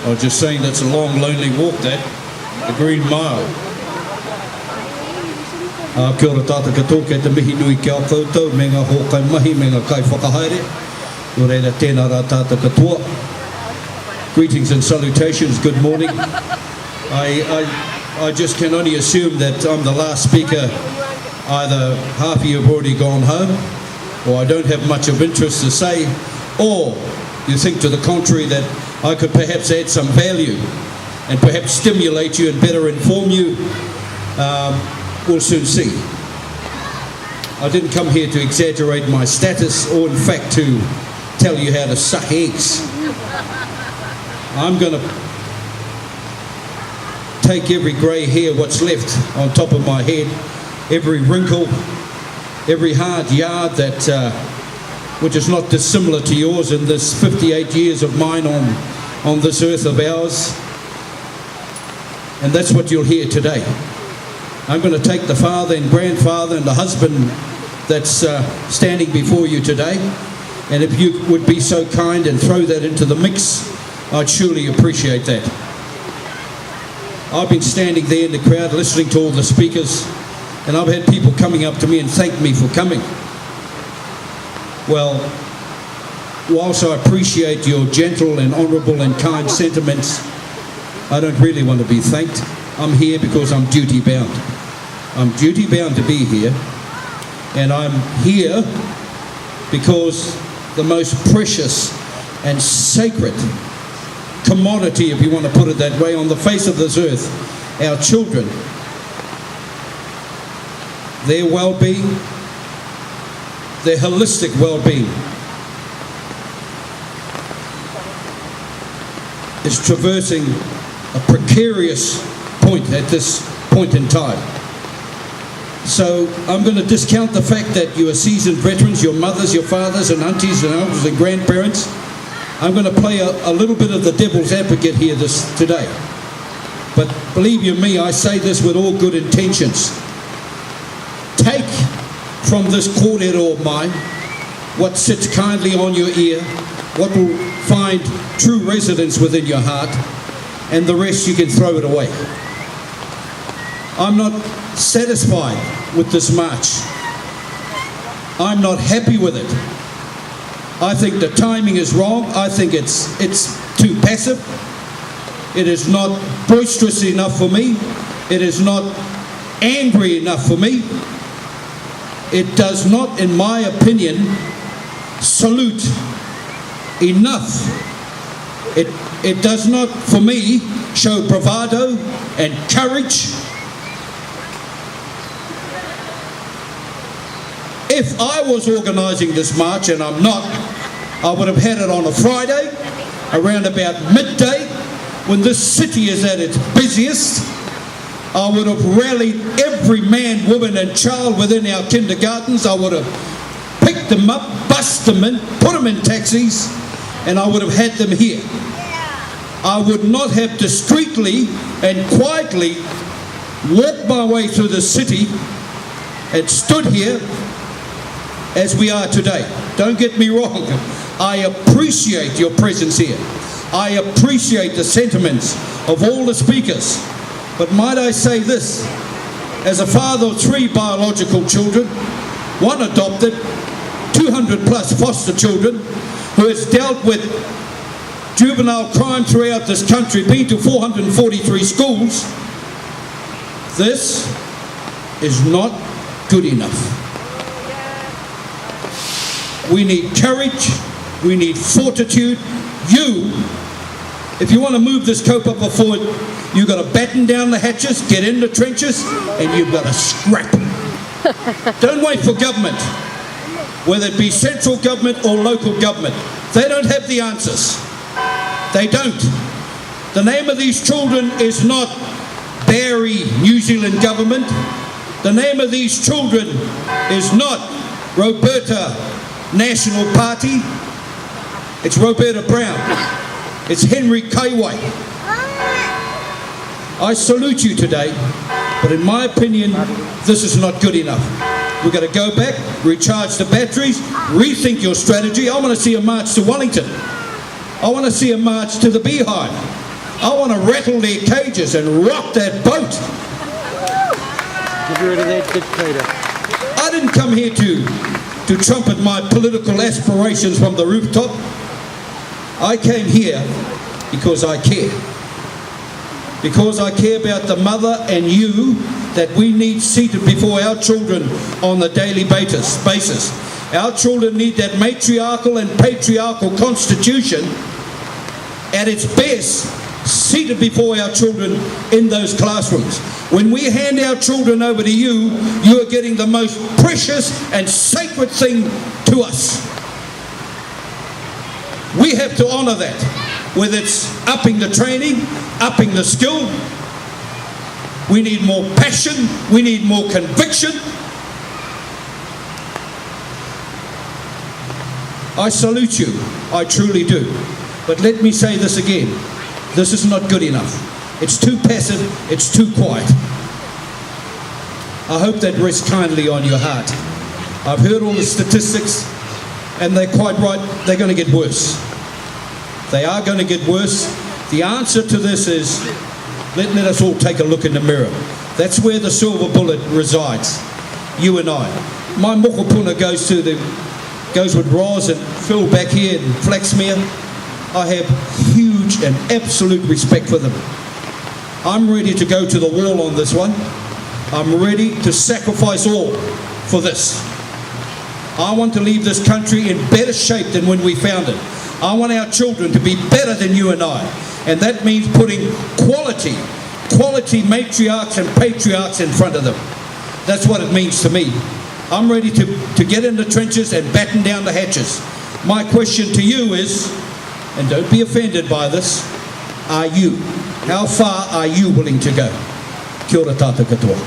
I was just saying that's a long, lonely walk, that. The Green Mile. Kia ora tātou katoa, kei te mihi nui ki a koutou, me ngā hōkai mahi, me ngā kai whakahaere. Nō reira tēnā rā tātou katoa. Greetings and salutations, good morning. I just can only assume that I'm the last speaker. Either half of you have already gone home, or I don't have much of interest to say, or you think to the contrary that I could perhaps add some value and perhaps stimulate you and better inform you. We'll soon see. I didn't come here to exaggerate my status or in fact to tell you how to suck eggs. I'm going to take every grey hair what's left on top of my head, every wrinkle, every hard yard that which is not dissimilar to yours in this 58 years of mine on this earth of ours. And that's what you'll hear today. I'm going to take the father and grandfather and the husband that's standing before you today, and if you would be so kind and throw that into the mix, I'd surely appreciate that. I've been standing there in the crowd listening to all the speakers, and I've had people coming up to me and thank me for coming. Well, whilst I appreciate your gentle and honourable and kind sentiments, I don't really want to be thanked. I'm here because I'm duty bound. I'm duty bound to be here, and I'm here because the most precious and sacred commodity, if you want to put it that way, on the face of this earth, our children, their well-being, their holistic well-being is traversing a precarious point at this point in time. So I'm going to discount the fact that you are seasoned veterans, your mothers, your fathers and aunties and uncles and grandparents. I'm going to play a little bit of the devil's advocate here today. But believe you me, I say this with all good intentions. Take from this kōrero of mine what sits kindly on your ear, what will find true residence within your heart, and the rest you can throw it away. I'm not satisfied with this march. I'm not happy with it. I think the timing is wrong. I think it's too passive. It is not boisterous enough for me. It is not angry enough for me. It does not, in my opinion, salute enough. It does not, for me, show bravado and courage. If I was organising this march, and I'm not, I would have had it on a Friday, around about midday, when this city is at its busiest. I would have rallied every man, woman and child within our kindergartens. I would have picked them up, bussed them in, put them in taxis, and I would have had them here. I would not have discreetly and quietly walked my way through the city and stood here as we are today. Don't get me wrong. I appreciate your presence here. I appreciate the sentiments of all the speakers. But might I say this, as a father of 3 biological children, 1 adopted, 200 plus foster children, who has dealt with juvenile crime throughout this country, been to 443 schools, this is not good enough. We need courage, we need fortitude. If you want to move this kaupapa forward, you've got to batten down the hatches, get in the trenches, and you've got to scrap. Don't wait for government, whether it be central government or local government. They don't have the answers. They don't. The name of these children is not Barry, New Zealand government. The name of these children is not Roberta National Party. It's Roberta Brown. It's Henry Kaiwai. I salute you today, but in my opinion, this is not good enough. We've got to go back, recharge the batteries, rethink your strategy. I want to see a march to Wellington. I want to see a march to the Beehive. I want to rattle their cages and rock that boat. Get rid of that dictator. I didn't come here to trumpet my political aspirations from the rooftop. I came here because I care. Because I care about the mother and you that we need seated before our children on a daily basis. Our children need that matriarchal and patriarchal constitution at its best seated before our children in those classrooms. When we hand our children over to you, you are getting the most precious and sacred thing to us. We have to honour that, whether it's upping the training, upping the skill. We need more passion, we need more conviction. I salute you, I truly do. But let me say this again, this is not good enough. It's too passive, it's too quiet. I hope that rests kindly on your heart. I've heard all the statistics, and they're quite right, they're going to get worse. They are going to get worse. The answer to this is, let us all take a look in the mirror. That's where the silver bullet resides, you and I. My mokopuna goes with Roz and Phil back here in Flaxmere. I have huge and absolute respect for them. I'm ready to go to the wall on this one. I'm ready to sacrifice all for this. I want to leave this country in better shape than when we found it. I want our children to be better than you and I. And that means putting quality matriarchs and patriarchs in front of them. That's what it means to me. I'm ready to get in the trenches and batten down the hatches. My question to you is, and don't be offended by this, are you? How far are you willing to go? Kia ora tātou katoa.